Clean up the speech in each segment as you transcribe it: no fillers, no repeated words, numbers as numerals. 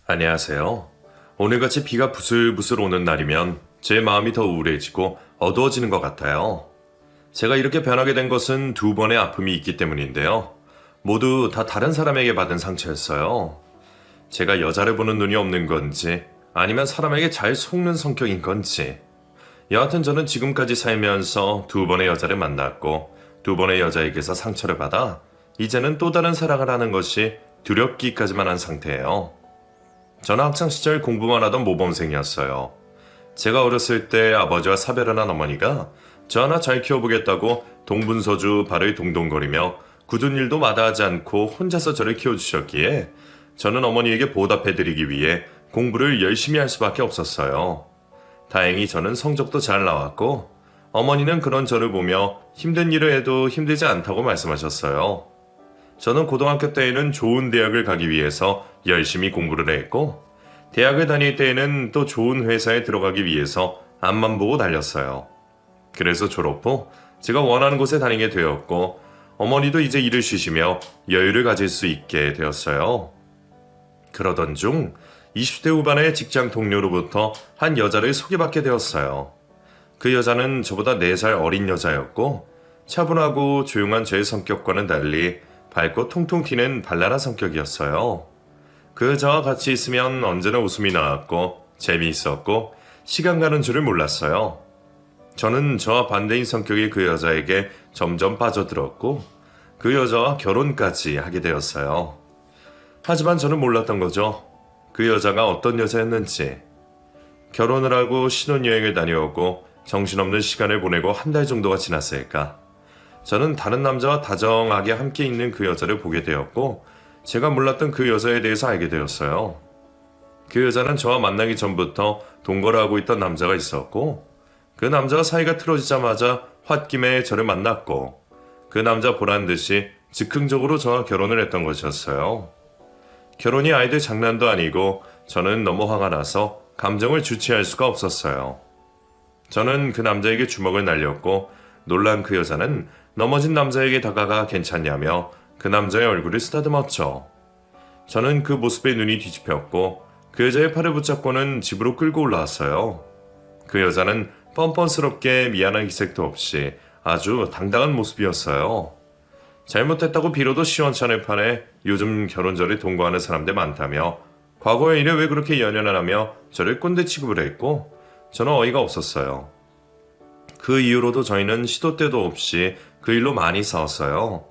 안녕하세요. 오늘같이 비가 부슬부슬 오는 날이면 제 마음이 더 우울해지고 어두워지는 것 같아요. 제가 이렇게 변하게 된 것은 두 번의 아픔이 있기 때문인데요. 모두 다 다른 사람에게 받은 상처였어요. 제가 여자를 보는 눈이 없는 건지 아니면 사람에게 잘 속는 성격인 건지. 여하튼 저는 지금까지 살면서 두 번의 여자를 만났고 두 번의 여자에게서 상처를 받아 이제는 또 다른 사랑을 하는 것이 두렵기까지만 한 상태예요. 저는 학창시절 공부만 하던 모범생이었어요. 제가 어렸을 때 아버지와 사별을 한 어머니가 저 하나 잘 키워보겠다고 동분서주 발을 동동거리며 굳은 일도 마다하지 않고 혼자서 저를 키워주셨기에 저는 어머니에게 보답해드리기 위해 공부를 열심히 할 수밖에 없었어요. 다행히 저는 성적도 잘 나왔고 어머니는 그런 저를 보며 힘든 일을 해도 힘들지 않다고 말씀하셨어요. 저는 고등학교 때에는 좋은 대학을 가기 위해서 열심히 공부를 했고 대학을 다닐 때에는 또 좋은 회사에 들어가기 위해서 앞만 보고 달렸어요. 그래서 졸업 후 제가 원하는 곳에 다니게 되었고 어머니도 이제 일을 쉬시며 여유를 가질 수 있게 되었어요. 그러던 중 20대 후반의 직장 동료로부터 한 여자를 소개받게 되었어요. 그 여자는 저보다 4살 어린 여자였고 차분하고 조용한 제 성격과는 달리 밝고 통통 튀는 발랄한 성격이었어요. 그 여자와 같이 있으면 언제나 웃음이 나왔고 재미있었고 시간 가는 줄을 몰랐어요. 저는 저와 반대인 성격의 그 여자에게 점점 빠져들었고 그 여자와 결혼까지 하게 되었어요. 하지만 저는 몰랐던 거죠. 그 여자가 어떤 여자였는지. 결혼을 하고 신혼여행을 다녀오고 정신없는 시간을 보내고 한 달 정도가 지났을까. 저는 다른 남자와 다정하게 함께 있는 그 여자를 보게 되었고 제가 몰랐던 그 여자에 대해서 알게 되었어요. 그 여자는 저와 만나기 전부터 동거를 하고 있던 남자가 있었고 그 남자가 사이가 틀어지자마자 홧김에 저를 만났고 그 남자 보란 듯이 즉흥적으로 저와 결혼을 했던 것이었어요. 결혼이 아이들 장난도 아니고 저는 너무 화가 나서 감정을 주체할 수가 없었어요. 저는 그 남자에게 주먹을 날렸고 놀란 그 여자는 넘어진 남자에게 다가가 괜찮냐며 그 남자의 얼굴을 쓰다듬었죠. 저는 그 모습에 눈이 뒤집혔고 그 여자의 팔을 붙잡고는 집으로 끌고 올라왔어요. 그 여자는 뻔뻔스럽게 미안한 기색도 없이 아주 당당한 모습이었어요. 잘못했다고 빌어도 시원찮을 판에 요즘 결혼절에 동거하는 사람들 많다며 과거의 일에 왜 그렇게 연연을 하며 저를 꼰대 취급을 했고 저는 어이가 없었어요. 그 이후로도 저희는 시도 때도 없이 그 일로 많이 싸웠어요.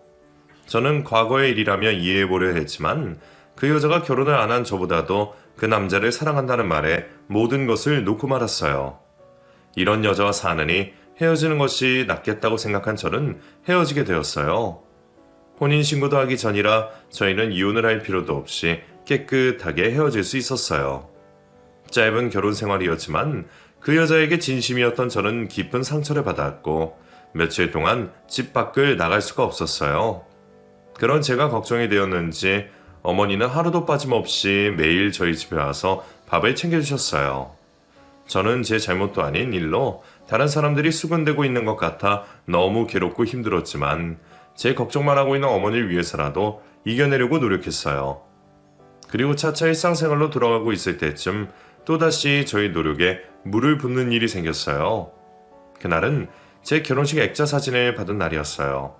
저는 과거의 일이라며 이해해보려 했지만 그 여자가 결혼을 안 한 저보다도 그 남자를 사랑한다는 말에 모든 것을 놓고 말았어요. 이런 여자와 사느니 헤어지는 것이 낫겠다고 생각한 저는 헤어지게 되었어요. 혼인신고도 하기 전이라 저희는 이혼을 할 필요도 없이 깨끗하게 헤어질 수 있었어요. 짧은 결혼 생활이었지만 그 여자에게 진심이었던 저는 깊은 상처를 받았고 며칠 동안 집 밖을 나갈 수가 없었어요. 그런 제가 걱정이 되었는지 어머니는 하루도 빠짐없이 매일 저희 집에 와서 밥을 챙겨주셨어요. 저는 제 잘못도 아닌 일로 다른 사람들이 수군대고 있는 것 같아 너무 괴롭고 힘들었지만 제 걱정만 하고 있는 어머니를 위해서라도 이겨내려고 노력했어요. 그리고 차차 일상생활로 돌아가고 있을 때쯤 또다시 저희 노력에 물을 붓는 일이 생겼어요. 그날은 제 결혼식 액자 사진을 받은 날이었어요.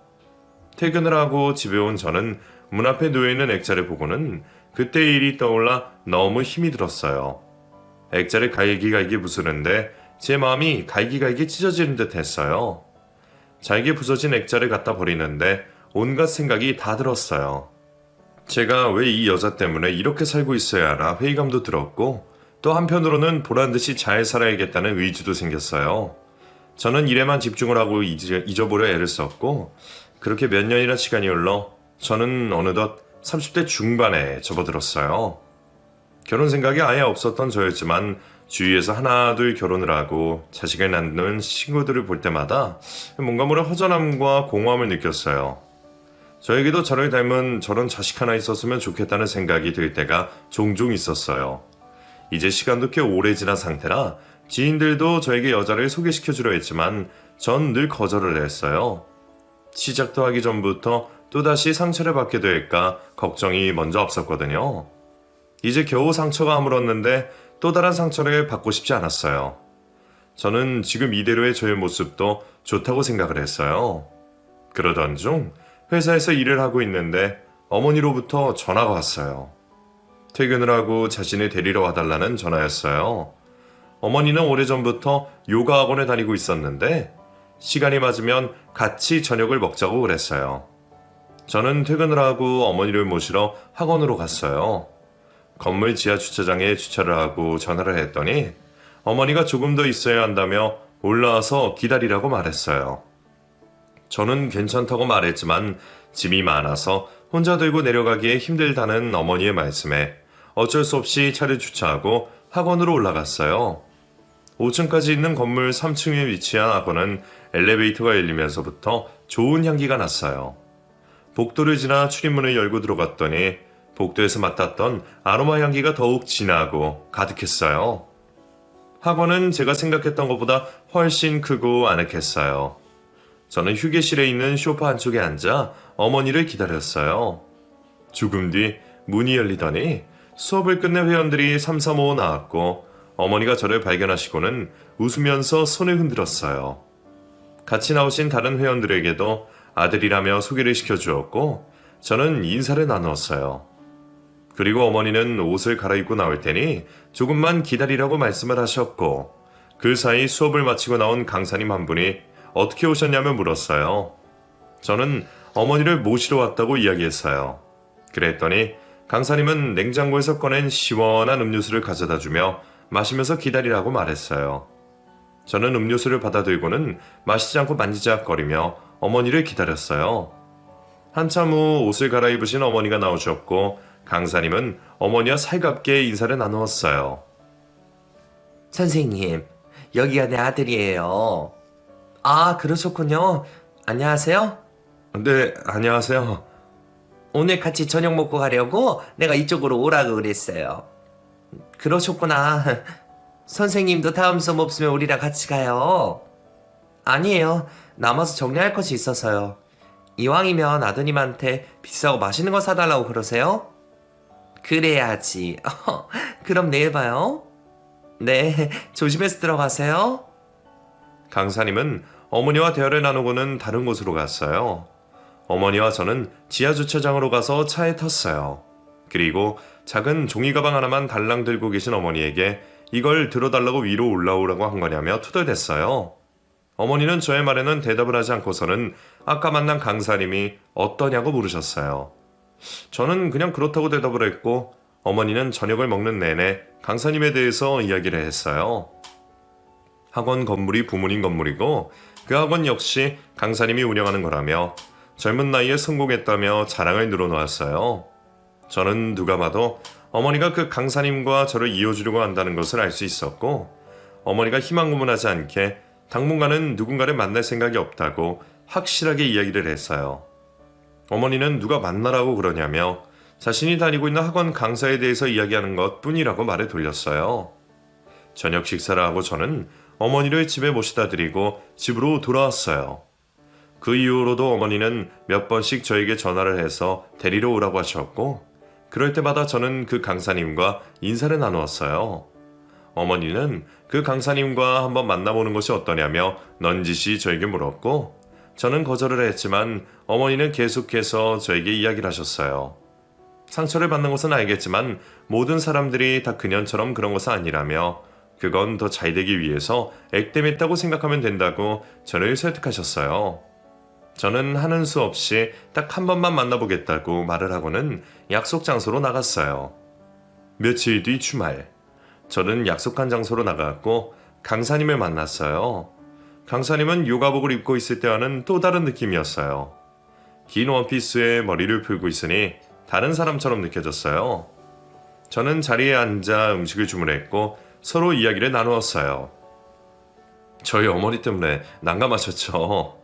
퇴근을 하고 집에 온 저는 문 앞에 놓여있는 액자를 보고는 그때의 일이 떠올라 너무 힘이 들었어요. 액자를 갈기갈기 부수는데 제 마음이 갈기갈기 찢어지는 듯 했어요. 잘게 부서진 액자를 갖다 버리는데 온갖 생각이 다 들었어요. 제가 왜 이 여자 때문에 이렇게 살고 있어야 하나 회의감도 들었고 또 한편으로는 보란듯이 잘 살아야겠다는 의지도 생겼어요. 저는 일에만 집중을 하고 잊어보려 애를 썼고 그렇게 몇 년이나 시간이 흘러 저는 어느덧 30대 중반에 접어들었어요. 결혼 생각이 아예 없었던 저였지만 주위에서 하나 둘 결혼을 하고 자식을 낳는 친구들을 볼 때마다 뭔가 모를 허전함과 공허함을 느꼈어요. 저에게도 저를 닮은 저런 자식 하나 있었으면 좋겠다는 생각이 들 때가 종종 있었어요. 이제 시간도 꽤 오래 지난 상태라 지인들도 저에게 여자를 소개시켜주려 했지만 전 늘 거절을 했어요. 시작도 하기 전부터 또다시 상처를 받게 될까 걱정이 먼저 앞섰거든요. 이제 겨우 상처가 아물었는데 또 다른 상처를 받고 싶지 않았어요. 저는 지금 이대로의 저의 모습도 좋다고 생각을 했어요. 그러던 중 회사에서 일을 하고 있는데 어머니로부터 전화가 왔어요. 퇴근을 하고 자신을 데리러 와달라는 전화였어요. 어머니는 오래전부터 요가 학원에 다니고 있었는데 시간이 맞으면 같이 저녁을 먹자고 그랬어요. 저는 퇴근을 하고 어머니를 모시러 학원으로 갔어요. 건물 지하 주차장에 주차를 하고 전화를 했더니 어머니가 조금 더 있어야 한다며 올라와서 기다리라고 말했어요. 저는 괜찮다고 말했지만 짐이 많아서 혼자 들고 내려가기에 힘들다는 어머니의 말씀에 어쩔 수 없이 차를 주차하고 학원으로 올라갔어요. 5층까지 있는 건물 3층에 위치한 학원은 엘리베이터가 열리면서부터 좋은 향기가 났어요. 복도를 지나 출입문을 열고 들어갔더니 복도에서 맡았던 아로마 향기가 더욱 진하고 가득했어요. 학원은 제가 생각했던 것보다 훨씬 크고 아늑했어요. 저는 휴게실에 있는 소파 한쪽에 앉아 어머니를 기다렸어요. 조금 뒤 문이 열리더니 수업을 끝낸 회원들이 삼삼오오 나왔고 어머니가 저를 발견하시고는 웃으면서 손을 흔들었어요. 같이 나오신 다른 회원들에게도 아들이라며 소개를 시켜주었고 저는 인사를 나누었어요. 그리고 어머니는 옷을 갈아입고 나올 테니 조금만 기다리라고 말씀을 하셨고 그 사이 수업을 마치고 나온 강사님 한 분이 어떻게 오셨냐며 물었어요. 저는 어머니를 모시러 왔다고 이야기했어요. 그랬더니 강사님은 냉장고에서 꺼낸 시원한 음료수를 가져다 주며 마시면서 기다리라고 말했어요. 저는 음료수를 받아들고는 마시지 않고 만지작거리며 어머니를 기다렸어요. 한참 후 옷을 갈아입으신 어머니가 나오셨고 강사님은 어머니와 살갑게 인사를 나누었어요. 선생님, 여기가 내 아들이에요. 아, 그러셨군요. 안녕하세요. 네, 안녕하세요. 오늘 같이 저녁 먹고 가려고 내가 이쪽으로 오라고 그랬어요. 그러셨구나. 선생님도 다음 수업 없으면 우리랑 같이 가요. 아니에요. 남아서 정리할 것이 있어서요. 이왕이면 아드님한테 비싸고 맛있는 거 사달라고 그러세요? 그래야지. 그럼 내일 봐요. 네, 조심해서 들어가세요. 강사님은 어머니와 대화를 나누고는 다른 곳으로 갔어요. 어머니와 저는 지하 주차장으로 가서 차에 탔어요. 그리고 작은 종이 가방 하나만 달랑 들고 계신 어머니에게 이걸 들어달라고 위로 올라오라고 한 거냐며 투덜댔어요. 어머니는 저의 말에는 대답을 하지 않고서는 아까 만난 강사님이 어떠냐고 물으셨어요. 저는 그냥 그렇다고 대답을 했고 어머니는 저녁을 먹는 내내 강사님에 대해서 이야기를 했어요. 학원 건물이 부모님 건물이고 그 학원 역시 강사님이 운영하는 거라며 젊은 나이에 성공했다며 자랑을 늘어놓았어요. 저는 누가 봐도 어머니가 그 강사님과 저를 이어주려고 한다는 것을 알 수 있었고 어머니가 희망 고문하지 않게 당분간은 누군가를 만날 생각이 없다고 확실하게 이야기를 했어요. 어머니는 누가 만나라고 그러냐며 자신이 다니고 있는 학원 강사에 대해서 이야기하는 것 뿐이라고 말을 돌렸어요. 저녁 식사를 하고 저는 어머니를 집에 모시다 드리고 집으로 돌아왔어요. 그 이후로도 어머니는 몇 번씩 저에게 전화를 해서 데리러 오라고 하셨고 그럴 때마다 저는 그 강사님과 인사를 나누었어요. 어머니는 그 강사님과 한번 만나보는 것이 어떠냐며 넌지시 저에게 물었고 저는 거절을 했지만 어머니는 계속해서 저에게 이야기를 하셨어요. 상처를 받는 것은 알겠지만 모든 사람들이 다 그년처럼 그런 것은 아니라며 그건 더 잘 되기 위해서 액땜했다고 생각하면 된다고 저를 설득하셨어요. 저는 하는 수 없이 딱 한 번만 만나보겠다고 말을 하고는 약속 장소로 나갔어요. 며칠 뒤 주말, 저는 약속한 장소로 나갔고 강사님을 만났어요. 강사님은 요가복을 입고 있을 때와는 또 다른 느낌이었어요. 긴 원피스에 머리를 풀고 있으니 다른 사람처럼 느껴졌어요. 저는 자리에 앉아 음식을 주문했고 서로 이야기를 나누었어요. 저희 어머니 때문에 난감하셨죠?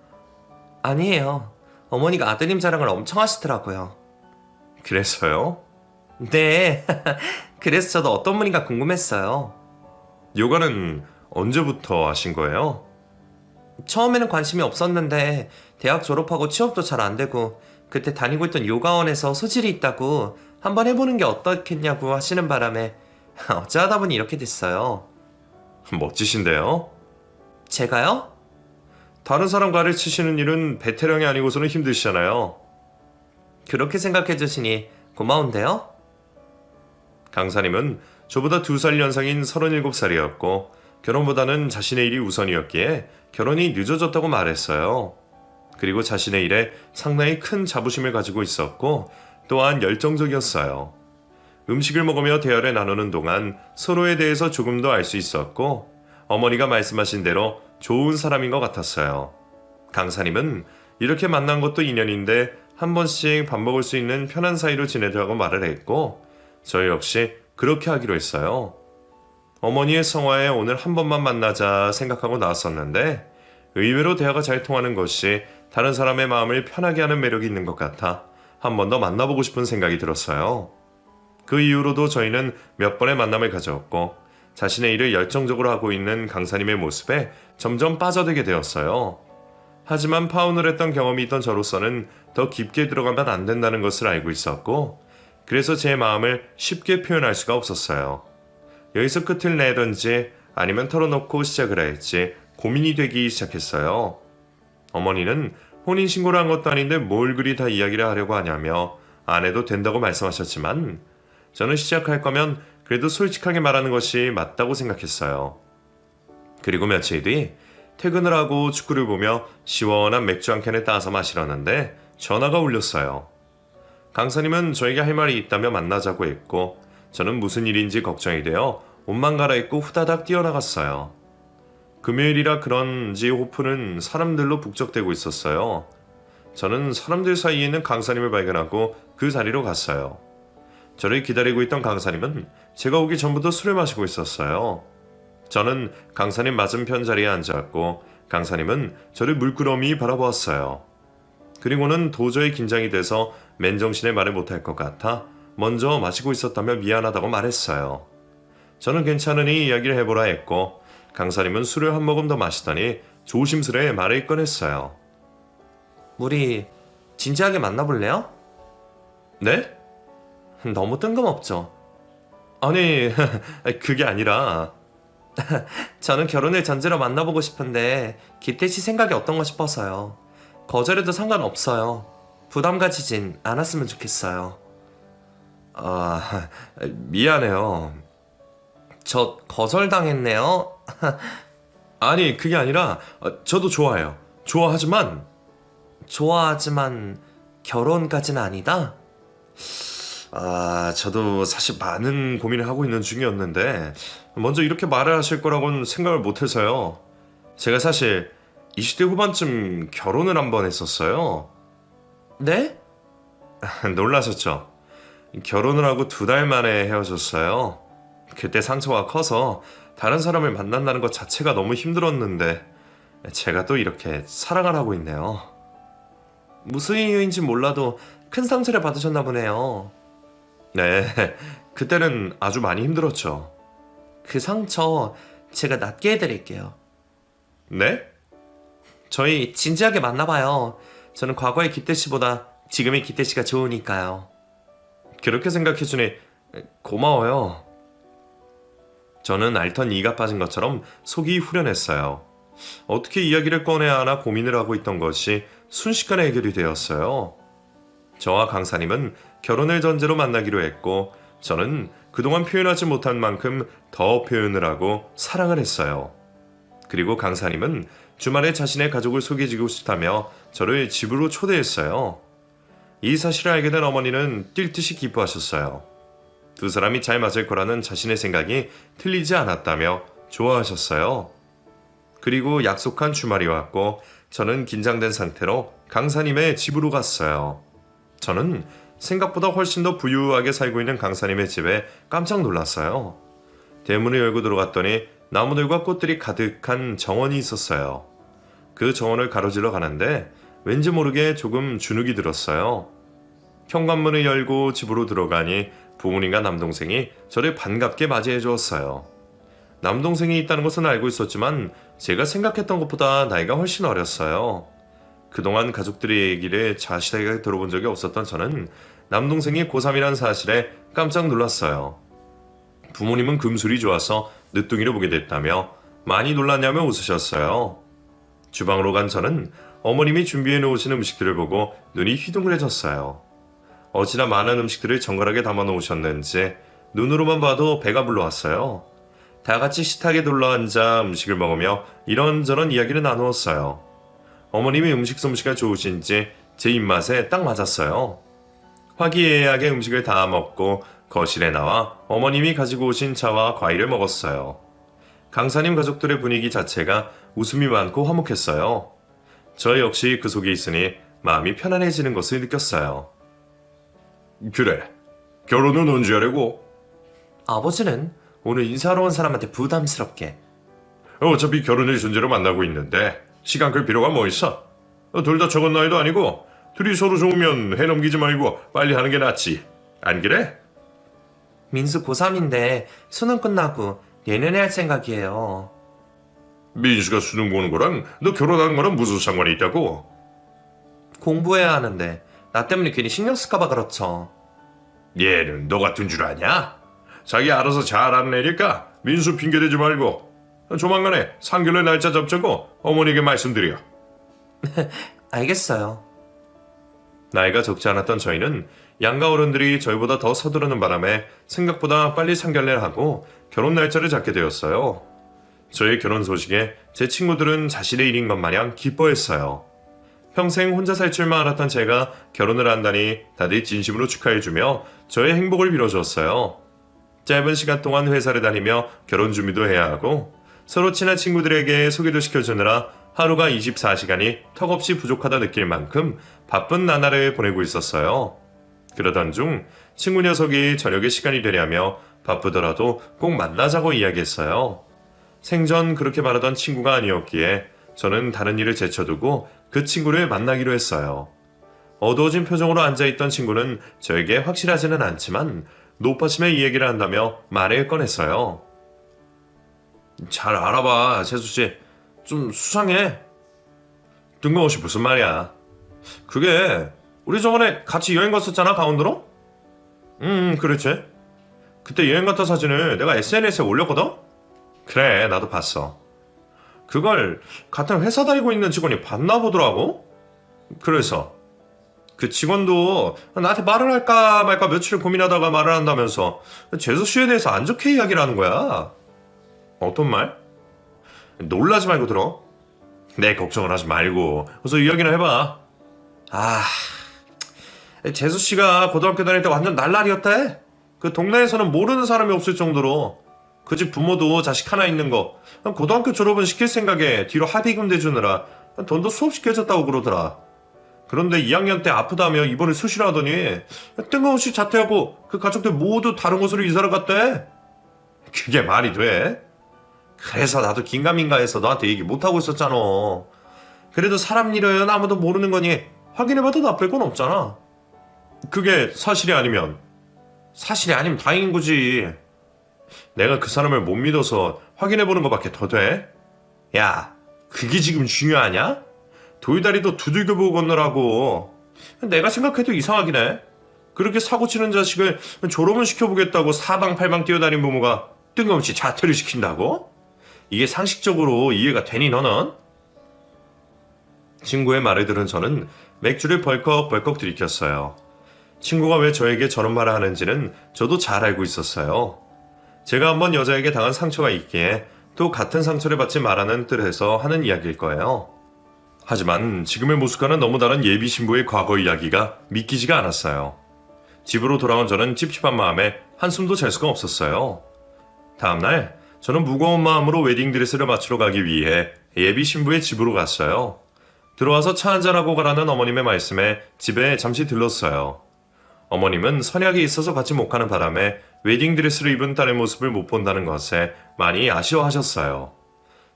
아니에요. 어머니가 아드님 자랑을 엄청 하시더라고요. 그래서요? 네. 그래서 저도 어떤 분인가 궁금했어요. 요가는 언제부터 하신 거예요? 처음에는 관심이 없었는데 대학 졸업하고 취업도 잘 안 되고 그때 다니고 있던 요가원에서 소질이 있다고 한번 해보는 게 어떻겠냐고 하시는 바람에 어쩌다 보니 이렇게 됐어요. 멋지신데요? 제가요? 다른 사람 가르치시는 일은 베테랑이 아니고서는 힘드시잖아요. 그렇게 생각해 주시니 고마운데요? 강사님은 저보다 2살 연상인 37살이었고 결혼보다는 자신의 일이 우선이었기에 결혼이 늦어졌다고 말했어요. 그리고 자신의 일에 상당히 큰 자부심을 가지고 있었고 또한 열정적이었어요. 음식을 먹으며 대화를 나누는 동안 서로에 대해서 조금 더 알 수 있었고 어머니가 말씀하신 대로 좋은 사람인 것 같았어요. 강사님은 이렇게 만난 것도 인연인데 한 번씩 밥 먹을 수 있는 편한 사이로 지내자고 말을 했고 저 역시 그렇게 하기로 했어요. 어머니의 성화에 오늘 한 번만 만나자 생각하고 나왔었는데 의외로 대화가 잘 통하는 것이 다른 사람의 마음을 편하게 하는 매력이 있는 것 같아 한 번 더 만나보고 싶은 생각이 들었어요. 그 이후로도 저희는 몇 번의 만남을 가졌고 자신의 일을 열정적으로 하고 있는 강사님의 모습에 점점 빠져들게 되었어요. 하지만 파혼을 했던 경험이 있던 저로서는 더 깊게 들어가면 안 된다는 것을 알고 있었고 그래서 제 마음을 쉽게 표현할 수가 없었어요. 여기서 끝을 내던지 아니면 털어놓고 시작을 할지 고민이 되기 시작했어요. 어머니는 혼인신고를 한 것도 아닌데 뭘 그리 다 이야기를 하려고 하냐며 안 해도 된다고 말씀하셨지만 저는 시작할 거면 그래도 솔직하게 말하는 것이 맞다고 생각했어요. 그리고 며칠 뒤 퇴근을 하고 축구를 보며 시원한 맥주 한 캔을 따서 마시려는데 전화가 울렸어요. 강사님은 저에게 할 말이 있다며 만나자고 했고 저는 무슨 일인지 걱정이 되어 옷만 갈아입고 후다닥 뛰어나갔어요. 금요일이라 그런지 호프는 사람들로 북적대고 있었어요. 저는 사람들 사이에 있는 강사님을 발견하고 그 자리로 갔어요. 저를 기다리고 있던 강사님은 제가 오기 전부터 술을 마시고 있었어요. 저는 강사님 맞은편 자리에 앉았고 강사님은 저를 물끄러미 바라보았어요. 그리고는 도저히 긴장이 돼서 맨정신에 말을 못할 것 같아 먼저 마시고 있었다며 미안하다고 말했어요. 저는 괜찮으니 이야기를 해보라 했고 강사님은 술을 한 모금 더 마시더니 조심스레 말을 꺼냈어요. 우리 진지하게 만나볼래요? 네? 너무 뜬금없죠. 아니, 그게 아니라 저는 결혼을 전제로 만나보고 싶은데 기태 씨 생각이 어떤가 싶어서요. 거절해도 상관없어요. 부담 가지진 않았으면 좋겠어요. 미안해요. 저 거절당했네요. 아니, 그게 아니라 저도 좋아해요. 좋아하지만 좋아하지만 결혼까지는 아니다? 저도 사실 많은 고민을 하고 있는 중이었는데 먼저 이렇게 말을 하실 거라고는 생각을 못해서요. 제가 사실 20대 후반쯤 결혼을 한번 했었어요. 네? 놀라셨죠? 결혼을 하고 2달 만에 헤어졌어요. 그때 상처가 커서 다른 사람을 만난다는 것 자체가 너무 힘들었는데 제가 또 이렇게 사랑을 하고 있네요. 무슨 이유인지 몰라도 큰 상처를 받으셨나 보네요. 네, 그때는 아주 많이 힘들었죠. 그 상처 제가 낫게 해드릴게요. 네? 저희 진지하게 만나봐요. 저는 과거의 기태 씨보다 지금의 기태 씨가 좋으니까요. 그렇게 생각해주니 고마워요. 저는 알턴 이가 빠진 것처럼 속이 후련했어요. 어떻게 이야기를 꺼내야 하나 고민을 하고 있던 것이 순식간에 해결이 되었어요. 저와 강사님은 결혼을 전제로 만나기로 했고 저는 그동안 표현하지 못한 만큼 더 표현을 하고 사랑을 했어요. 그리고 강사님은 주말에 자신의 가족을 소개해주고 싶다며 저를 집으로 초대했어요. 이 사실을 알게 된 어머니는 뛸 듯이 기뻐하셨어요. 2 사람이 잘 맞을 거라는 자신의 생각이 틀리지 않았다며 좋아하셨어요. 그리고 약속한 주말이 왔고 저는 긴장된 상태로 강사님의 집으로 갔어요. 저는 생각보다 훨씬 더 부유하게 살고 있는 강사님의 집에 깜짝 놀랐어요. 대문을 열고 들어갔더니 나무들과 꽃들이 가득한 정원이 있었어요. 그 정원을 가로질러 가는데 왠지 모르게 조금 주눅이 들었어요. 현관문을 열고 집으로 들어가니 부모님과 남동생이 저를 반갑게 맞이해 주었어요. 남동생이 있다는 것은 알고 있었지만 제가 생각했던 것보다 나이가 훨씬 어렸어요. 그동안 가족들의 얘기를 자세하게 들어본 적이 없었던 저는 남동생이 고3이란 사실에 깜짝 놀랐어요. 부모님은 금술이 좋아서 늦둥이를 보게 됐다며 많이 놀랐냐며 웃으셨어요. 주방으로 간 저는 어머님이 준비해 놓으신 음식들을 보고 눈이 휘둥그레졌어요. 어찌나 많은 음식들을 정갈하게 담아 놓으셨는지 눈으로만 봐도 배가 불러왔어요. 다 같이 식탁에 둘러앉아 음식을 먹으며 이런저런 이야기를 나누었어요. 어머님이 음식 솜씨가 좋으신지 제 입맛에 딱 맞았어요. 화기애애하게 음식을 다 먹고 거실에 나와 어머님이 가지고 오신 차와 과일을 먹었어요. 강사님 가족들의 분위기 자체가 웃음이 많고 화목했어요. 저 역시 그 속에 있으니 마음이 편안해지는 것을 느꼈어요. 그래, 결혼은 언제 하려고? 아버지는 오늘 인사하러 온 사람한테 부담스럽게. 어차피 결혼을 전제로 만나고 있는데 시간 끌 필요가 뭐 있어? 둘 다 적은 나이도 아니고 둘이 서로 좋으면 해 넘기지 말고 빨리 하는 게 낫지. 안 그래? 민수 고3인데 수능 끝나고 내년에 할 생각이에요. 민수가 수능 보는 거랑 너 결혼하는 거랑 무슨 상관이 있다고? 공부해야 하는데 나 때문에 괜히 신경 쓸까봐 그렇죠. 얘는 너 같은 줄 아냐? 자기 알아서 잘하는 애니까 민수 핑계대지 말고 조만간에 상견례 날짜 잡자고 어머니에게 말씀드려. 알겠어요. 나이가 적지 않았던 저희는 양가 어른들이 저희보다 더 서두르는 바람에 생각보다 빨리 상견례를 하고 결혼 날짜를 잡게 되었어요. 저의 결혼 소식에 제 친구들은 자신의 일인 것 마냥 기뻐했어요. 평생 혼자 살 줄만 알았던 제가 결혼을 한다니 다들 진심으로 축하해주며 저의 행복을 빌어주었어요. 짧은 시간 동안 회사를 다니며 결혼 준비도 해야 하고 서로 친한 친구들에게 소개도 시켜주느라 하루가 24시간이 턱없이 부족하다 느낄 만큼 바쁜 나날을 보내고 있었어요. 그러던 중 친구 녀석이 저녁에 시간이 되냐며 바쁘더라도 꼭 만나자고 이야기했어요. 생전 그렇게 말하던 친구가 아니었기에 저는 다른 일을 제쳐두고 그 친구를 만나기로 했어요. 어두워진 표정으로 앉아있던 친구는 저에게 확실하지는 않지만 노파심에 이 얘기를 한다며 말을 꺼냈어요. 잘 알아봐, 재수씨. 좀 수상해. 뜬금없이 무슨 말이야. 그게 우리 저번에 같이 여행 갔었잖아, 강원도로? 그렇지. 그때 여행 갔던 사진을 내가 SNS에 올렸거든? 그래, 나도 봤어. 그걸 같은 회사 다니고 있는 직원이 봤나 보더라고? 그래서 그 직원도 나한테 말을 할까 말까 며칠을 고민하다가 말을 한다면서 재수씨에 대해서 안 좋게 이야기를 하는 거야. 어떤 말? 놀라지 말고 들어. 내 걱정을 하지 말고 어서 이야기나 해봐. 재수씨가 고등학교 다닐 때 완전 날라리였대. 그 동네에서는 모르는 사람이 없을 정도로 그 집 부모도 자식 하나 있는 거 고등학교 졸업은 시킬 생각에 뒤로 합의금 대주느라 돈도 수없이 깨졌다고 그러더라. 그런데 2학년 때 아프다며 입원을 수시로 하더니 뜬금없이 자퇴하고 그 가족들 모두 다른 곳으로 이사를 갔대. 그게 말이 돼? 그래서 나도 긴가민가해서 너한테 얘기 못하고 있었잖아. 그래도 사람 일은 아무도 모르는 거니 확인해봐도 나쁠 건 없잖아. 그게 사실이 아니면? 사실이 아니면 다행인 거지. 내가 그 사람을 못 믿어서 확인해보는 것밖에 더 돼? 야, 그게 지금 중요하냐? 돌다리도 두들겨 보고 건너라고. 내가 생각해도 이상하긴 해. 그렇게 사고치는 자식을 졸업은 시켜보겠다고 사방팔방 뛰어다닌 부모가 뜬금없이 자퇴를 시킨다고? 이게 상식적으로 이해가 되니 너는? 친구의 말을 들은 저는 맥주를 벌컥벌컥 들이켰어요. 친구가 왜 저에게 저런 말을 하는지는 저도 잘 알고 있었어요. 제가 한번 여자에게 당한 상처가 있기에 또 같은 상처를 받지 말라는 뜻에서 하는 이야기일 거예요. 하지만 지금의 모습과는 너무 다른 예비 신부의 과거 이야기가 믿기지가 않았어요. 집으로 돌아온 저는 찝찝한 마음에 한숨도 잘 수가 없었어요. 다음날 저는 무거운 마음으로 웨딩드레스를 맞추러 가기 위해 예비 신부의 집으로 갔어요. 들어와서 차 한잔하고 가라는 어머님의 말씀에 집에 잠시 들렀어요. 어머님은 선약이 있어서 같이 못 가는 바람에 웨딩드레스를 입은 딸의 모습을 못 본다는 것에 많이 아쉬워하셨어요.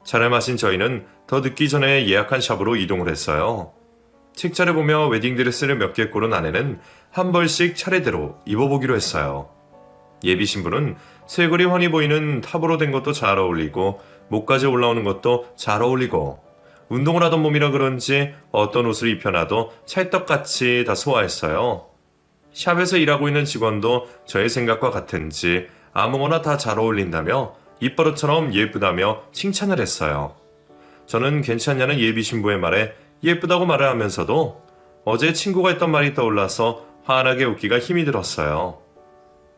차를 마신 저희는 더 늦기 전에 예약한 샵으로 이동을 했어요. 책자를 보며 웨딩드레스를 몇 개 고른 아내는 한 벌씩 차례대로 입어보기로 했어요. 예비 신부는 쇄골이 훤히 보이는 탑으로 된 것도 잘 어울리고 목까지 올라오는 것도 잘 어울리고 운동을 하던 몸이라 그런지 어떤 옷을 입혀놔도 찰떡같이 다 소화했어요. 샵에서 일하고 있는 직원도 저의 생각과 같은지 아무거나 다 잘 어울린다며 입버릇처럼 예쁘다며 칭찬을 했어요. 저는 괜찮냐는 예비 신부의 말에 예쁘다고 말을 하면서도 어제 친구가 했던 말이 떠올라서 환하게 웃기가 힘이 들었어요.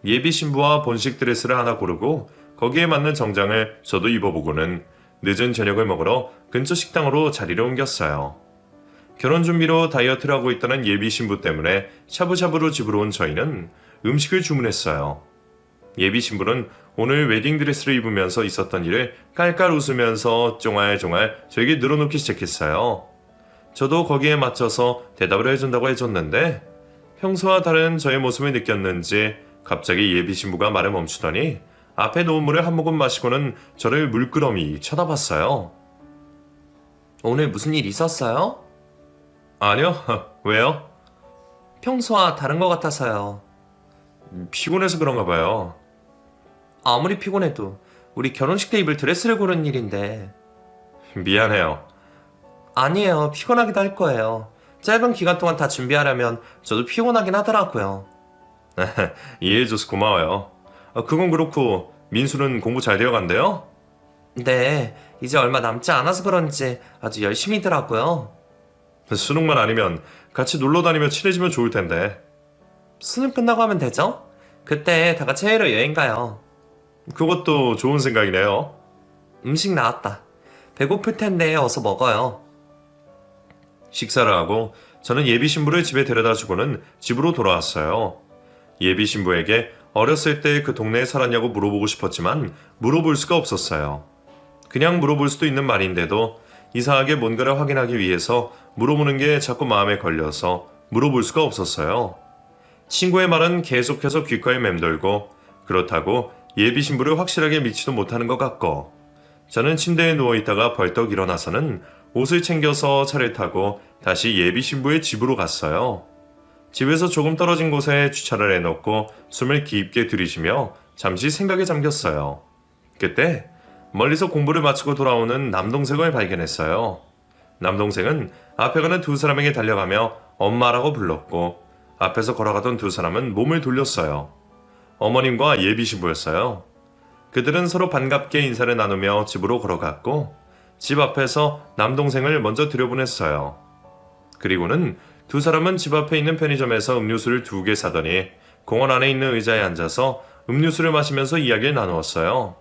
예비 신부와 본식 드레스를 하나 고르고 거기에 맞는 정장을 저도 입어보고는 늦은 저녁을 먹으러 근처 식당으로 자리를 옮겼어요. 결혼 준비로 다이어트를 하고 있다는 예비 신부 때문에 샤브샤브로 집으로 온 저희는 음식을 주문했어요. 예비 신부는 오늘 웨딩드레스를 입으면서 있었던 일을 깔깔 웃으면서 쫑알쫑알 저에게 늘어놓기 시작했어요. 저도 거기에 맞춰서 대답을 해준다고 해줬는데 평소와 다른 저의 모습을 느꼈는지 갑자기 예비 신부가 말을 멈추더니 앞에 놓은 물을 한 모금 마시고는 저를 물끄러미 쳐다봤어요. 오늘 무슨 일 있었어요? 아니요, 왜요? 평소와 다른 것 같아서요. 피곤해서 그런가 봐요. 아무리 피곤해도 우리 결혼식 때 입을 드레스를 고르는 일인데. 미안해요. 아니에요. 피곤하기도 할 거예요. 짧은 기간 동안 다 준비하려면 저도 피곤하긴 하더라고요. 이해해줘서 고마워요. 그건 그렇고 민수는 공부 잘 되어간대요? 네, 이제 얼마 남지 않아서 그런지 아주 열심히더라고요. 수능만 아니면 같이 놀러 다니며 친해지면 좋을 텐데. 수능 끝나고 하면 되죠? 그때 다 같이 해외로 여행 가요. 그것도 좋은 생각이네요. 음식 나왔다. 배고플 텐데 어서 먹어요. 식사를 하고 저는 예비 신부를 집에 데려다주고는 집으로 돌아왔어요. 예비 신부에게 어렸을 때 그 동네에 살았냐고 물어보고 싶었지만 물어볼 수가 없었어요. 그냥 물어볼 수도 있는 말인데도 이상하게 뭔가를 확인하기 위해서 물어보는 게 자꾸 마음에 걸려서 물어볼 수가 없었어요. 친구의 말은 계속해서 귓가에 맴돌고 그렇다고 예비 신부를 확실하게 믿지도 못하는 것 같고 저는 침대에 누워있다가 벌떡 일어나서는 옷을 챙겨서 차를 타고 다시 예비 신부의 집으로 갔어요. 집에서 조금 떨어진 곳에 주차를 해놓고 숨을 깊게 들이쉬며 잠시 생각에 잠겼어요. 그때 멀리서 공부를 마치고 돌아오는 남동생을 발견했어요. 남동생은 앞에 가는 두 사람에게 달려가며 엄마라고 불렀고 앞에서 걸어가던 두 사람은 몸을 돌렸어요. 어머님과 예비 신부였어요. 그들은 서로 반갑게 인사를 나누며 집으로 걸어갔고 집 앞에서 남동생을 먼저 들여보냈어요. 그리고는 두 사람은 집 앞에 있는 편의점에서 음료수를 2개 사더니 공원 안에 있는 의자에 앉아서 음료수를 마시면서 이야기를 나누었어요.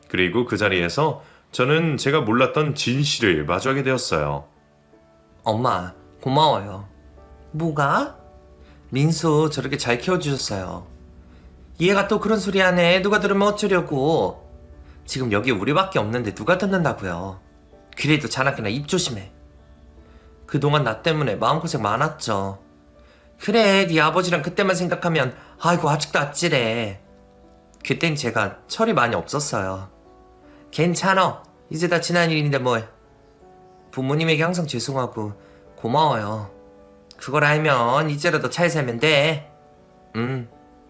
그리고 그 자리에서 저는 제가 몰랐던 진실을 마주하게 되었어요. 엄마, 고마워요. 뭐가? 민수 저렇게 잘 키워주셨어요. 얘가 또 그런 소리 하네. 누가 들으면 어쩌려고. 지금 여기 우리밖에 없는데 누가 듣는다고요. 그래도 자나깨나 입 조심해. 그동안 나 때문에 마음고생 많았죠. 그래, 네 아버지랑 그때만 생각하면 아이고 아직도 아찔해. 그땐 제가 철이 많이 없었어요. 괜찮아. 이제 다 지난 일인데 뭘. 부모님에게 항상 죄송하고 고마워요. 그걸 알면 이제라도 잘 살면 돼.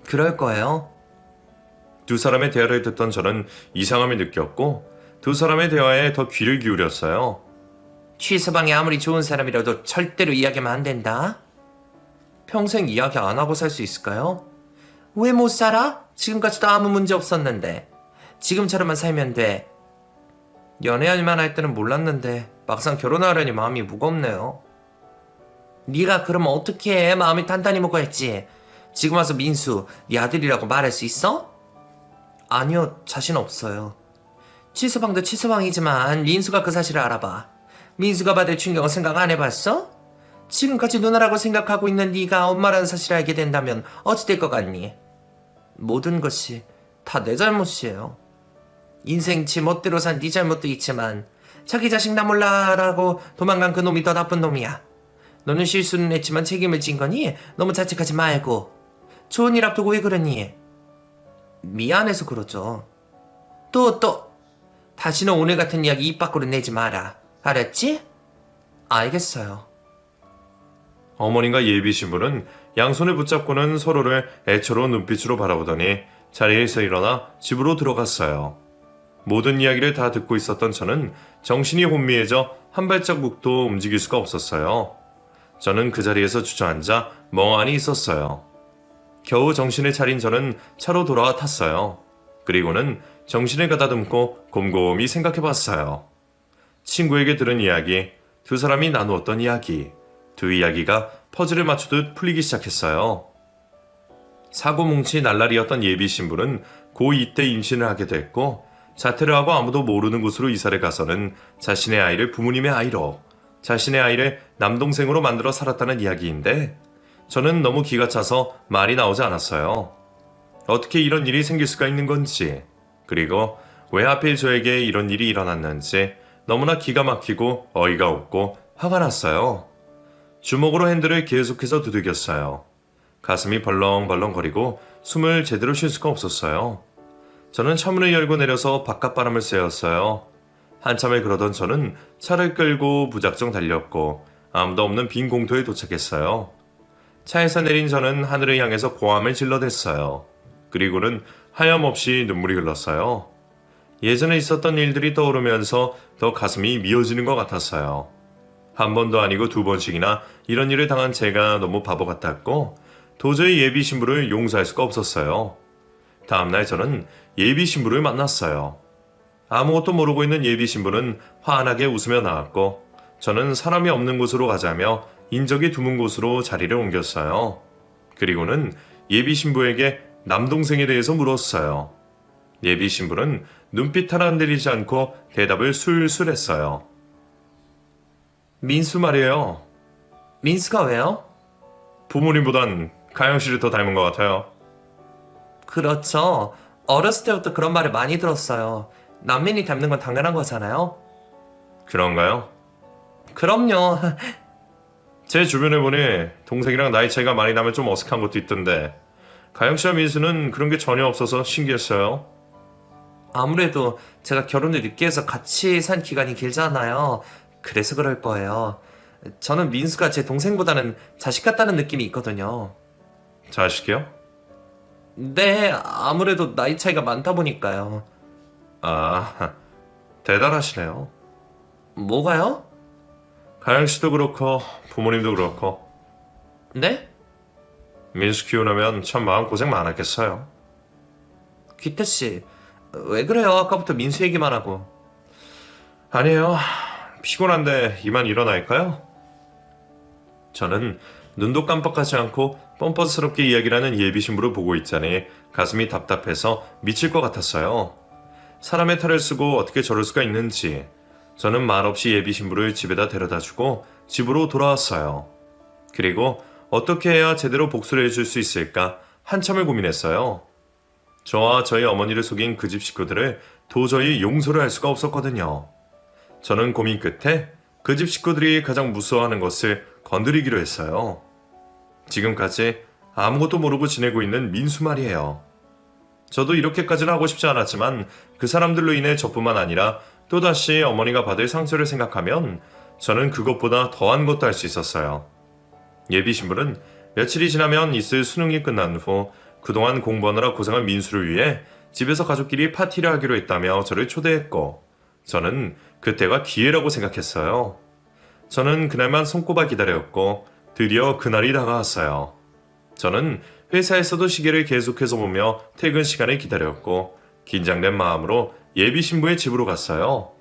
그럴 거예요. 두 사람의 대화를 듣던 저는 이상함을 느꼈고 두 사람의 대화에 더 귀를 기울였어요. 취서방이 아무리 좋은 사람이라도 절대로 이야기하면 안 된다. 평생 이야기 안 하고 살 수 있을까요? 왜 못 살아? 지금까지도 아무 문제 없었는데. 지금처럼만 살면 돼. 연애할만 할 때는 몰랐는데 막상 결혼하려니 마음이 무겁네요. 네가 그러면 어떻게 해? 마음이 단단히 먹어야지. 지금 와서 민수 네 아들이라고 말할 수 있어? 아니요, 자신 없어요. 취서방도 취서방이지만 민수가 그 사실을 알아봐. 민수가 받을 충격은 생각 안 해봤어? 지금까지 누나라고 생각하고 있는 네가 엄마라는 사실을 알게 된다면 어찌 될 것 같니? 모든 것이 다 내 잘못이에요. 인생 지 멋대로 산 네 잘못도 있지만 자기 자식 나 몰라라고 도망간 그 놈이 더 나쁜 놈이야. 너는 실수는 했지만 책임을 진 거니 너무 자책하지 말고. 좋은 일 앞두고 왜 그러니? 미안해서 그러죠. 또 다시는 오늘 같은 이야기 입 밖으로 내지 마라. 알았지? 알겠어요. 어머님과 예비 신부는 양손을 붙잡고는 서로를 애처로운 눈빛으로 바라보더니 자리에서 일어나 집으로 들어갔어요. 모든 이야기를 다 듣고 있었던 저는 정신이 혼미해져 한 발자국도 움직일 수가 없었어요. 저는 그 자리에서 주저앉아 멍하니 있었어요. 겨우 정신을 차린 저는 차로 돌아와 탔어요. 그리고는 정신을 가다듬고 곰곰이 생각해봤어요. 친구에게 들은 이야기, 두 사람이 나누었던 이야기, 두 이야기가 퍼즐을 맞추듯 풀리기 시작했어요. 사고뭉치 날라리였던 예비 신부는 고2 때 임신을 하게 됐고 자퇴를 하고 아무도 모르는 곳으로 이사를 가서는 자신의 아이를 부모님의 아이로, 자신의 아이를 남동생으로 만들어 살았다는 이야기인데 저는 너무 기가 차서 말이 나오지 않았어요. 어떻게 이런 일이 생길 수가 있는 건지, 그리고 왜 하필 저에게 이런 일이 일어났는지 너무나 기가 막히고 어이가 없고 화가 났어요. 주먹으로 핸들을 계속해서 두들겼어요. 가슴이 벌렁벌렁거리고 숨을 제대로 쉴 수가 없었어요. 저는 차문을 열고 내려서 바깥바람을 쐬었어요. 한참을 그러던 저는 차를 끌고 무작정 달렸고 아무도 없는 빈 공터에 도착했어요. 차에서 내린 저는 하늘을 향해서 고함을 질러댔어요. 그리고는 하염없이 눈물이 흘렀어요. 예전에 있었던 일들이 떠오르면서 더 가슴이 미어지는 것 같았어요. 한 번도 아니고 두 번씩이나 이런 일을 당한 제가 너무 바보 같았고 도저히 예비 신부를 용서할 수가 없었어요. 다음날 저는 예비 신부를 만났어요. 아무것도 모르고 있는 예비 신부는 환하게 웃으며 나왔고 저는 사람이 없는 곳으로 가자며 인적이 드문 곳으로 자리를 옮겼어요. 그리고는 예비 신부에게 남동생에 대해서 물었어요. 예비 신부는 눈빛 하나 흔들리지 않고 대답을 술술 했어요. 민수 말이에요. 민수가 왜요? 부모님보단 가영 씨를 더 닮은 것 같아요. 그렇죠. 어렸을 때부터 그런 말을 많이 들었어요. 남매니 닮는 건 당연한 거잖아요. 그런가요? 그럼요. 제 주변에 보니 동생이랑 나이 차이가 많이 나면 좀 어색한 것도 있던데 가영 씨와 민수는 그런 게 전혀 없어서 신기했어요. 아무래도 제가 결혼을 늦게 해서 같이 산 기간이 길잖아요. 그래서 그럴 거예요. 저는 민수가 제 동생보다는 자식 같다는 느낌이 있거든요. 자식이요? 네, 아무래도 나이 차이가 많다 보니까요. 아, 대단하시네요. 뭐가요? 가영 씨도 그렇고 부모님도 그렇고 네? 민수 키우려면 참 마음고생 많았겠어요. 귀태씨, 왜 그래요? 아까부터 민수 얘기만 하고. 아니에요. 피곤한데 이만 일어날까요? 저는 눈도 깜빡하지 않고 뻔뻔스럽게 이야기를 하는 예비 신부를 보고 있자니 가슴이 답답해서 미칠 것 같았어요. 사람의 탈을 쓰고 어떻게 저럴 수가 있는지 저는 말없이 예비 신부를 집에다 데려다주고 집으로 돌아왔어요. 그리고 어떻게 해야 제대로 복수를 해줄 수 있을까 한참을 고민했어요. 저와 저희 어머니를 속인 그 집 식구들을 도저히 용서를 할 수가 없었거든요. 저는 고민 끝에 그 집 식구들이 가장 무서워하는 것을 건드리기로 했어요. 지금까지 아무것도 모르고 지내고 있는 민수 말이에요. 저도 이렇게까지는 하고 싶지 않았지만 그 사람들로 인해 저뿐만 아니라 또다시 어머니가 받을 상처를 생각하면 저는 그것보다 더한 것도 할 수 있었어요. 예비 신부는 며칠이 지나면 있을 수능이 끝난 후 그동안 공부하느라 고생한 민수를 위해 집에서 가족끼리 파티를 하기로 했다며 저를 초대했고 저는 그때가 기회라고 생각했어요. 저는 그날만 손꼽아 기다렸고 드디어 그날이 다가왔어요. 저는 회사에서도 시계를 계속해서 보며 퇴근 시간을 기다렸고 긴장된 마음으로 예비 신부의 집으로 갔어요.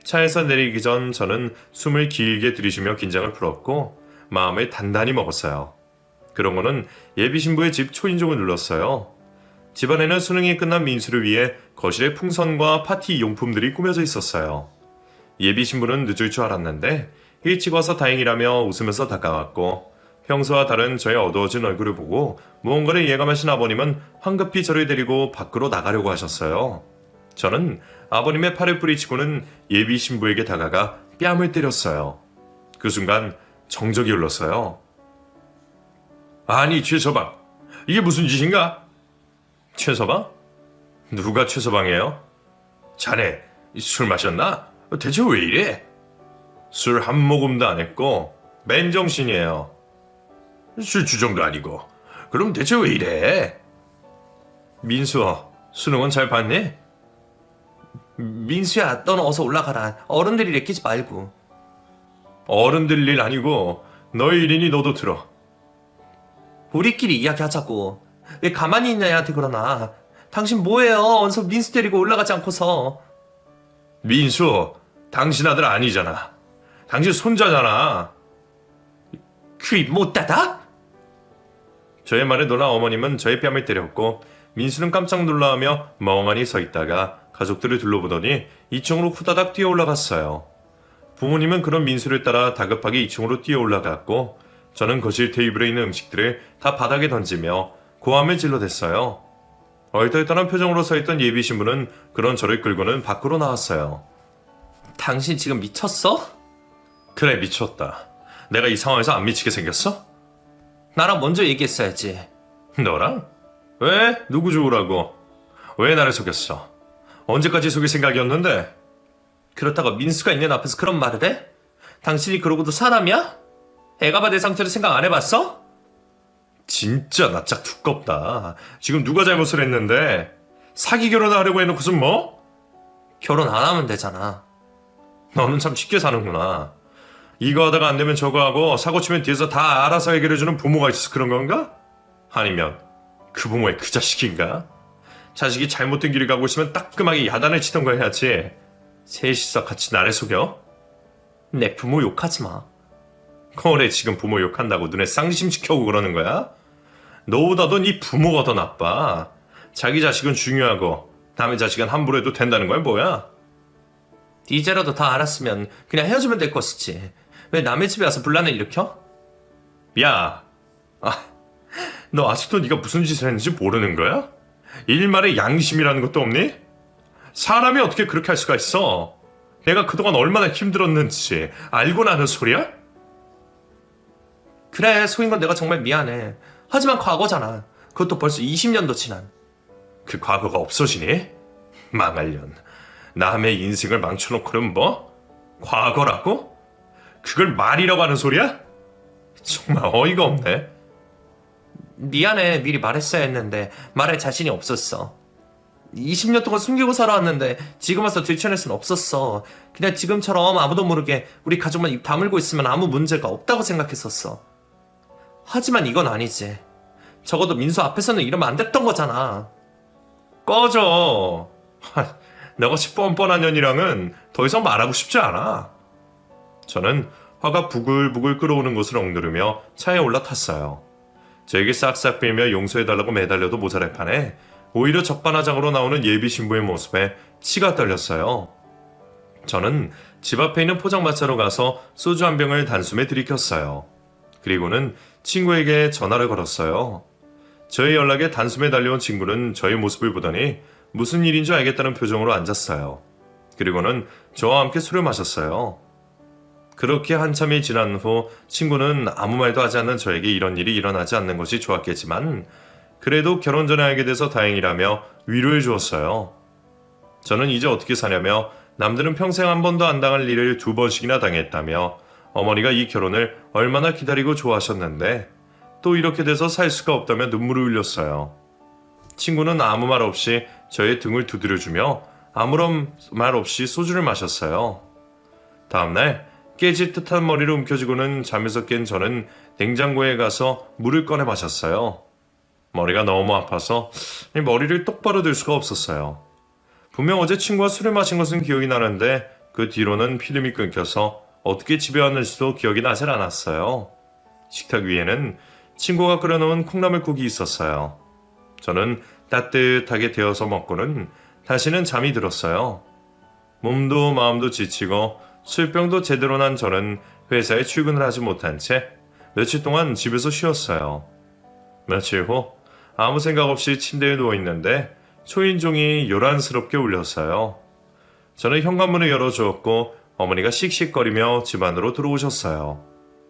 차에서 내리기 전 저는 숨을 길게 들이쉬며 긴장을 풀었고 마음을 단단히 먹었어요. 그러고는 예비 신부의 집 초인종을 눌렀어요. 집안에는 수능이 끝난 민수를 위해 거실에 풍선과 파티 용품들이 꾸며져 있었어요. 예비 신부는 늦을 줄 알았는데 일찍 와서 다행이라며 웃으면서 다가왔고 평소와 다른 저의 어두워진 얼굴을 보고 무언가를 예감하신 아버님은 황급히 저를 데리고 밖으로 나가려고 하셨어요. 저는 아버님의 팔을 뿌리치고는 예비 신부에게 다가가 뺨을 때렸어요. 그 순간 정적이 흘렀어요. 아니 최서방, 이게 무슨 짓인가? 최서방? 누가 최서방이에요? 자네 술 마셨나? 대체 왜 이래? 술 한 모금도 안 했고 맨정신이에요. 술 주정도 아니고 그럼 대체 왜 이래? 민수아, 수능은 잘 봤니? 민수야, 너는 어서 올라가라. 어른들이 내키지 말고. 어른들 일 아니고 너의 일이니 너도 들어. 우리끼리 이야기하자고. 왜 가만히 있는 애한테 그러나? 당신 뭐해요? 언서 민수 데리고 올라가지 않고서. 민수, 당신 아들 아니잖아. 당신 손자잖아. 귀 못 닫아? 저의 말에 놀란 어머님은 저의 뺨을 때렸고 민수는 깜짝 놀라며 멍하니 서 있다가 가족들을 둘러보더니 2층으로 후다닥 뛰어 올라갔어요. 부모님은 그런 민수를 따라 다급하게 2층으로 뛰어 올라갔고 저는 거실 테이블에 있는 음식들을 다 바닥에 던지며 고함을 질러댔어요. 얼떨떨한 표정으로 서 있던 예비 신부는 그런 저를 끌고는 밖으로 나왔어요. 당신 지금 미쳤어? 그래, 미쳤다. 내가 이 상황에서 안 미치게 생겼어? 나랑 먼저 얘기했어야지. 너랑? 왜? 누구 좋으라고? 왜 나를 속였어? 언제까지 속일 생각이었는데? 그렇다고 민수가 있는 앞에서 그런 말을 해? 당신이 그러고도 사람이야? 애가 내 상태를 생각 안 해봤어? 진짜 낯짝 두껍다. 지금 누가 잘못을 했는데? 사기 결혼을 하려고 해놓고선 뭐? 결혼 안 하면 되잖아. 너는 참 쉽게 사는구나. 이거 하다가 안 되면 저거 하고 사고 치면 뒤에서 다 알아서 해결해주는 부모가 있어서 그런 건가? 아니면 그 부모의 그 자식인가? 자식이 잘못된 길을 가고 있으면 따끔하게 야단을 치던 거 해야지. 셋이서 같이 나를 속여? 내 부모 욕하지 마. 그래, 지금 부모 욕한다고 눈에 쌍심시켜오고 그러는 거야? 너보다도 네 부모가 더 나빠. 자기 자식은 중요하고 남의 자식은 함부로 해도 된다는 거야 뭐야? 이제라도 다 알았으면 그냥 헤어지면 될 것이지. 왜 남의 집에 와서 분란을 일으켜? 야, 너 아직도 네가 무슨 짓을 했는지 모르는 거야? 일말의 양심이라는 것도 없니? 사람이 어떻게 그렇게 할 수가 있어? 내가 그동안 얼마나 힘들었는지 알고 나는 소리야? 그래, 속인 건 내가 정말 미안해. 하지만 과거잖아. 그것도 벌써 20년도 지난. 그 과거가 없어지니? 망할년. 남의 인생을 망쳐놓고는 뭐? 과거라고? 그걸 말이라고 하는 소리야? 정말 어이가 없네. 미안해, 미리 말했어야 했는데 말할 자신이 없었어. 20년 동안 숨기고 살아왔는데 지금 와서 들춰낼 순 없었어. 그냥 지금처럼 아무도 모르게 우리 가족만 입 다물고 있으면 아무 문제가 없다고 생각했었어. 하지만 이건 아니지. 적어도 민수 앞에서는 이러면 안 됐던 거잖아. 꺼져. 너같이 뻔뻔한 년이랑은 더 이상 말하고 싶지 않아. 저는 화가 부글부글 끓어오는 것을 억누르며 차에 올라탔어요. 저에게 싹싹 빌며 용서해달라고 매달려도 모자랄 판에 오히려 적반하장으로 나오는 예비 신부의 모습에 치가 떨렸어요. 저는 집 앞에 있는 포장마차로 가서 소주 한 병을 단숨에 들이켰어요. 그리고는 친구에게 전화를 걸었어요. 저의 연락에 단숨에 달려온 친구는 저의 모습을 보더니 무슨 일인 줄 알겠다는 표정으로 앉았어요. 그리고는 저와 함께 술을 마셨어요. 그렇게 한참이 지난 후 친구는 아무 말도 하지 않는 저에게 이런 일이 일어나지 않는 것이 좋았겠지만 그래도 결혼 전에 알게 돼서 다행이라며 위로해 주었어요. 저는 이제 어떻게 사냐며 남들은 평생 한 번도 안 당할 일을 2번씩이나 당했다며 어머니가 이 결혼을 얼마나 기다리고 좋아하셨는데 또 이렇게 돼서 살 수가 없다며 눈물을 흘렸어요. 친구는 아무 말 없이 저의 등을 두드려주며 아무런 말 없이 소주를 마셨어요. 다음날 깨질 듯한 머리를 움켜쥐고는 잠에서 깬 저는 냉장고에 가서 물을 꺼내 마셨어요. 머리가 너무 아파서 머리를 똑바로 들 수가 없었어요. 분명 어제 친구와 술을 마신 것은 기억이 나는데 그 뒤로는 필름이 끊겨서 어떻게 집에 왔는지도 기억이 나질 않았어요. 식탁 위에는 친구가 끓여놓은 콩나물국이 있었어요. 저는 따뜻하게 데워서 먹고는 다시는 잠이 들었어요. 몸도 마음도 지치고 술병도 제대로 난 저는 회사에 출근을 하지 못한 채 며칠 동안 집에서 쉬었어요. 며칠 후 아무 생각 없이 침대에 누워있는데 초인종이 요란스럽게 울렸어요. 저는 현관문을 열어주었고 어머니가 씩씩거리며 집 안으로 들어오셨어요.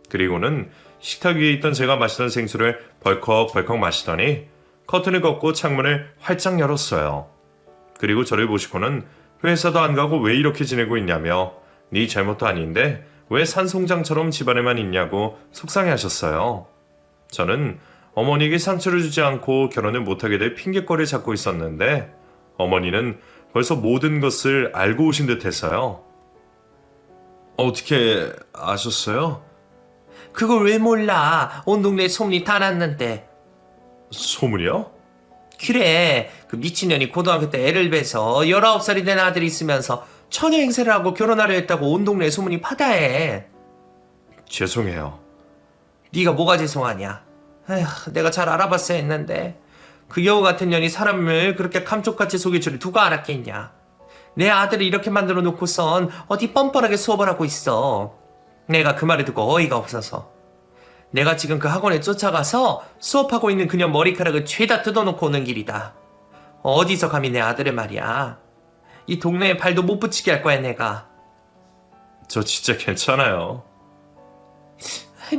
그리고는 식탁 위에 있던 제가 마시던 생수를 벌컥벌컥 마시더니 커튼을 걷고 창문을 활짝 열었어요. 그리고 저를 보시고는 회사도 안 가고 왜 이렇게 지내고 있냐며 네 잘못도 아닌데 왜 산송장처럼 집안에만 있냐고 속상해하셨어요. 저는 어머니에게 상처를 주지 않고 결혼을 못하게 될 핑계거리를 찾고 있었는데 어머니는 벌써 모든 것을 알고 오신 듯해서요. 어떻게 아셨어요? 그걸 왜 몰라? 온 동네에 소문이 다 났는데. 소문이요? 그래, 그 미친년이 고등학교 때 애를 베서 19살이 된 아들이 있으면서 처녀 행세를 하고 결혼하려 했다고 온 동네에 소문이 파다해. 죄송해요. 네가 뭐가 죄송하냐? 에휴, 내가 잘 알아봤어야 했는데 그 여우 같은 년이 사람을 그렇게 감쪽같이 속일 줄을 누가 알았겠냐? 내 아들을 이렇게 만들어 놓고선 어디 뻔뻔하게 수업을 하고 있어. 내가 그 말을 듣고 어이가 없어서 내가 지금 그 학원에 쫓아가서 수업하고 있는 그녀 머리카락을 죄다 뜯어놓고 오는 길이다. 어디서 감히 내 아들을 말이야. 이 동네에 발도 못 붙이게 할 거야 내가. 저 진짜 괜찮아요.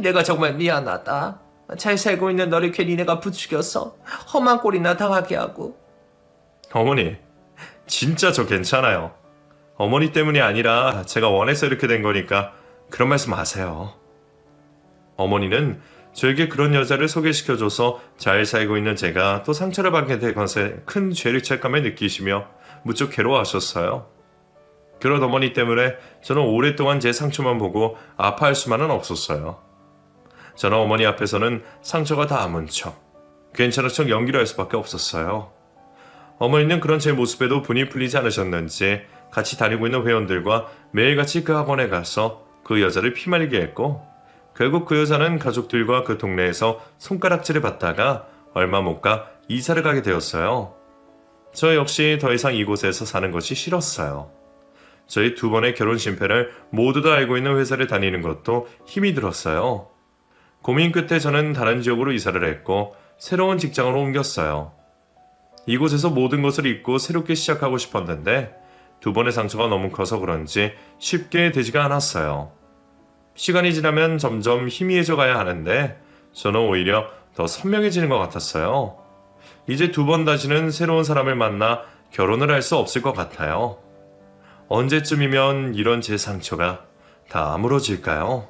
내가 정말 미안하다. 잘 살고 있는 너를 괜히 내가 부추겨서 험한 꼴이나 당하게 하고. 어머니, 진짜 저 괜찮아요. 어머니 때문이 아니라 제가 원해서 이렇게 된 거니까 그런 말씀 마세요. 어머니는 저에게 그런 여자를 소개시켜줘서 잘 살고 있는 제가 또 상처를 받게 된 것에 큰 죄책감을 느끼시며 무척 괴로워하셨어요. 그런 어머니 때문에 저는 오랫동안 제 상처만 보고 아파할 수만은 없었어요. 저는 어머니 앞에서는 상처가 다 아문 척, 괜찮은 척 연기를 할 수밖에 없었어요. 어머니는 그런 제 모습에도 분이 풀리지 않으셨는지 같이 다니고 있는 회원들과 매일같이 그 학원에 가서 그 여자를 피말리게 했고, 결국 그 여자는 가족들과 그 동네에서 손가락질을 받다가 얼마 못 가 이사를 가게 되었어요. 저 역시 더 이상 이곳에서 사는 것이 싫었어요. 저희 두 번의 결혼 실패를 모두 다 알고 있는 회사를 다니는 것도 힘이 들었어요. 고민 끝에 저는 다른 지역으로 이사를 했고 새로운 직장으로 옮겼어요. 이곳에서 모든 것을 잊고 새롭게 시작하고 싶었는데 두 번의 상처가 너무 커서 그런지 쉽게 되지가 않았어요. 시간이 지나면 점점 희미해져 가야 하는데 저는 오히려 더 선명해지는 것 같았어요. 이제 두 번 다시는 새로운 사람을 만나 결혼을 할 수 없을 것 같아요. 언제쯤이면 이런 제 상처가 다 아물어질까요?